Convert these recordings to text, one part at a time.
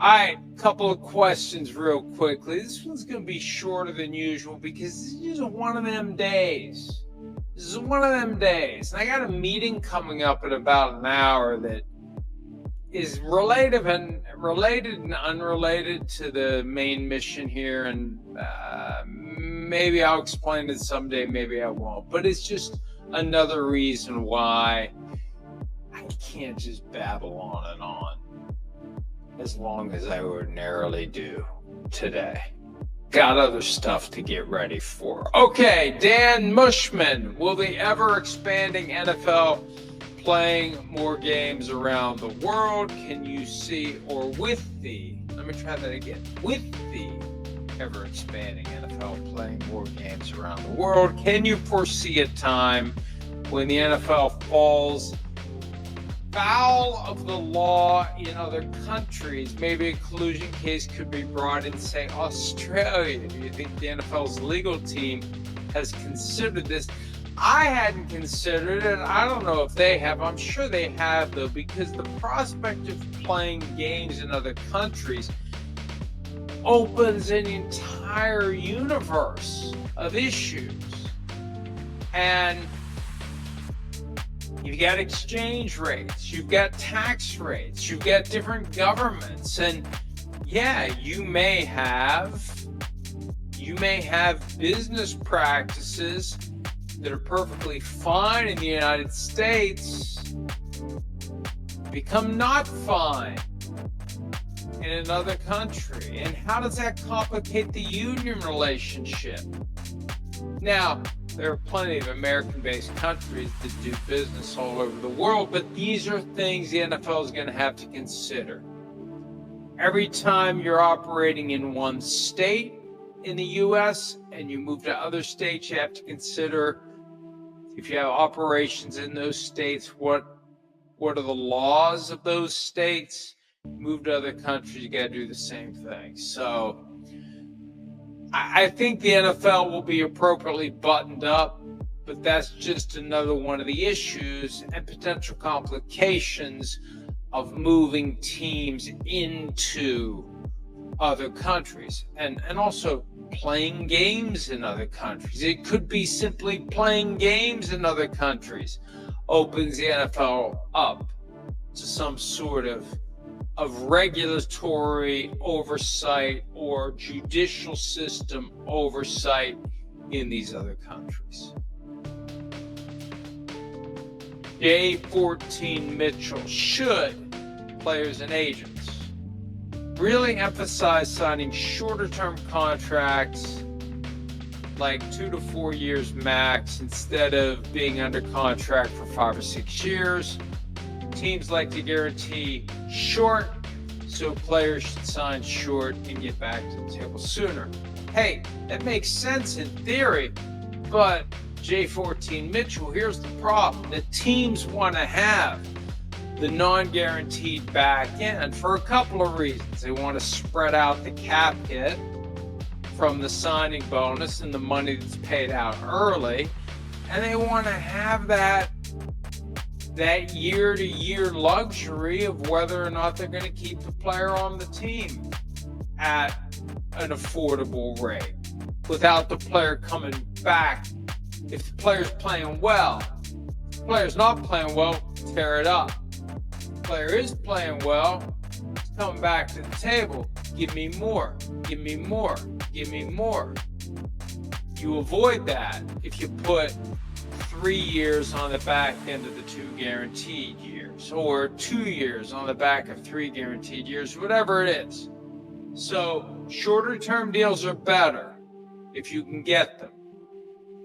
All right, couple of questions real quickly. This one's going to be shorter than usual because this is just one of them days. And I got a meeting coming up in about an hour that is related and unrelated to the main mission here. And maybe I'll explain it someday, maybe I won't. But it's just another reason why I can't just babble on and on as long as I ordinarily do today. Got other stuff to get ready for. Okay, Dan Mushman. Will the ever-expanding NFL playing more games around the world? Can you see, or with the, let me try that again, with the ever-expanding NFL playing more games around the world, can you foresee a time when the NFL falls foul of the law in other countries? Maybe a collusion case could be brought in, say, Australia. Do you think the NFL's legal team has considered this? I hadn't considered it. I don't know if they have. I'm sure they have, though, because the prospect of playing games in other countries opens an entire universe of issues. And you've got exchange rates, you've got tax rates, you've got different governments, and yeah, you may have business practices that are perfectly fine in the United States become not fine in another country. And how does that complicate the union relationship? Now, there are plenty of American-based countries that do business all over the world, but these are things the NFL is going to have to consider. Every time you're operating in one state in the U.S. and you move to other states, you have to consider, if you have operations in those states, what are the laws of those states? Move to other countries, you got to do the same thing. So I think the NFL will be appropriately buttoned up, but that's just another one of the issues and potential complications of moving teams into other countries and also playing games in other countries. It could be simply playing games in other countries opens the NFL up to some sort of regulatory oversight or judicial system oversight in these other countries. J14 Mitchell, should players and agents really emphasize signing shorter term contracts, like 2 to 4 years max, instead of being under contract for 5 or 6 years? Teams like to guarantee short, so players should sign short and get back to the table sooner. Hey, that makes sense in theory, but J14 Mitchell, here's the problem. The teams want to have the non-guaranteed back end for a couple of reasons. They want to spread out the cap hit from the signing bonus and the money that's paid out early, and they want to have that year-to-year luxury of whether or not they're going to keep the player on the team at an affordable rate without the player coming back. If the player's playing well, if the player's not playing well, tear it up. If the player is playing well, it's coming back to the table. Give me more, give me more, give me more. You avoid that if you put 3 years on the back end of the 2 guaranteed years, or 2 years on the back of 3 guaranteed years, whatever it is. So shorter term deals are better if you can get them.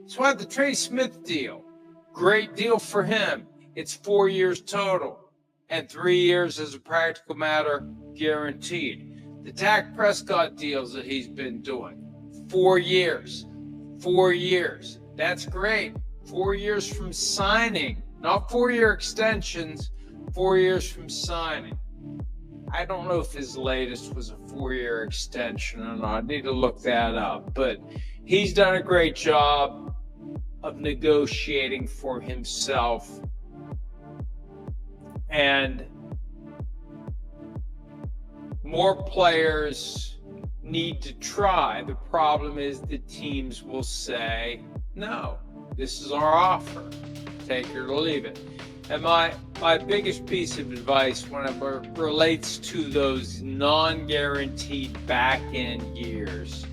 That's why the Trey Smith deal, great deal for him. It's 4 years total and 3 years as a practical matter guaranteed. The Dak Prescott deals that he's been doing, 4 years, 4 years. That's great. 4 years from signing, not 4-year extensions, 4 years from signing. I don't know if his latest was a 4-year extension or not. I need to look that up. But he's done a great job of negotiating for himself. And more players need to try. The problem is the teams will say, no, this is our offer. Take it or leave it. And my biggest piece of advice when it relates to those non-guaranteed back-end years,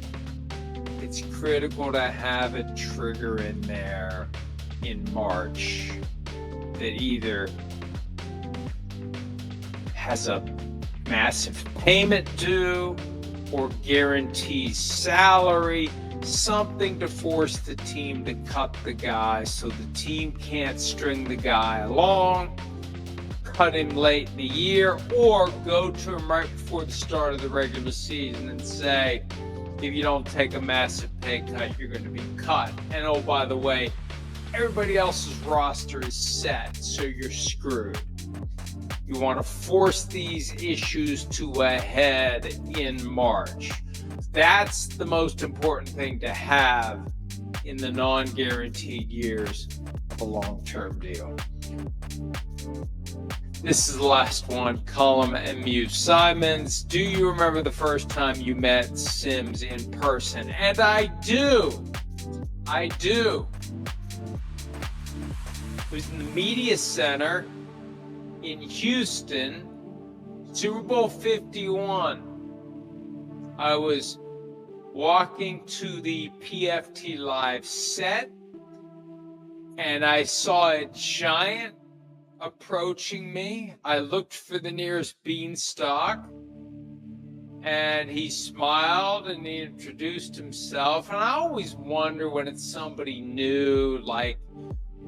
it's critical to have a trigger in there in March that either has a massive payment due or guarantees salary, something to force the team to cut the guy so the team can't string the guy along, cut him late in the year, or go to him right before the start of the regular season and say, if you don't take a massive pay cut, you're going to be cut. And oh, by the way, everybody else's roster is set, so you're screwed. You want to force these issues to a head in March. That's the most important thing to have in the non-guaranteed years of a long-term deal. This is the last one. Cullum and Muse Simons. Do you remember the first time you met Sims in person? And I do. It was in the Media Center in Houston, Super Bowl 51. I was walking to the PFT Live set, and I saw a giant approaching me. I looked for the nearest beanstalk, and he smiled and he introduced himself. And I always wonder when it's somebody new, like,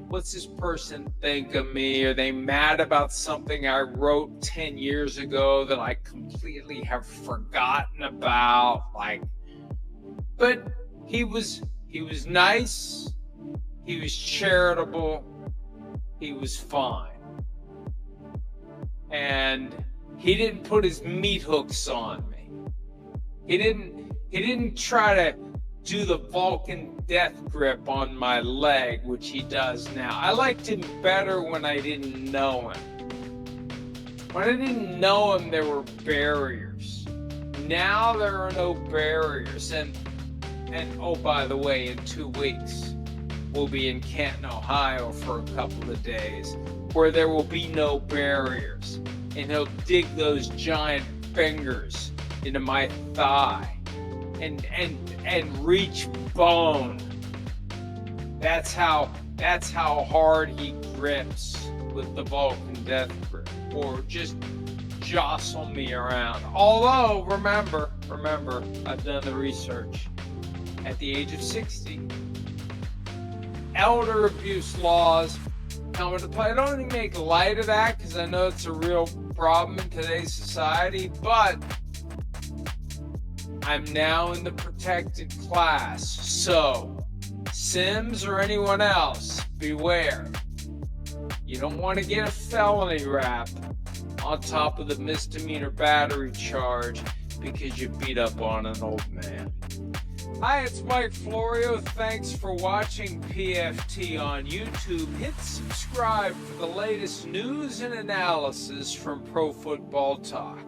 what's this person think of me? Are they mad about something I wrote 10 years ago that I completely have forgotten about? But he was nice, he was charitable, he was fine. And he didn't put his meat hooks on me. He didn't try to do the Vulcan death grip on my leg, which he does now. I liked him better when I didn't know him. When I didn't know him, there were barriers. Now there are no barriers. And oh, by the way, in 2 weeks, we'll be in Canton, Ohio for a couple of days where there will be no barriers. And he'll dig those giant fingers into my thigh and reach bone. That's how hard he grips with the Vulcan death grip, or just jostle me around. Although, remember, I've done the research. At the age of 60, elder abuse laws come into play. I don't even make light of that because I know it's a real problem in today's society, but I'm now in the protected class. So, Sims or anyone else, beware. You don't want to get a felony rap on top of the misdemeanor battery charge because you beat up on an old man. Hi, it's Mike Florio. Thanks for watching PFT on YouTube. Hit subscribe for the latest news and analysis from Pro Football Talk.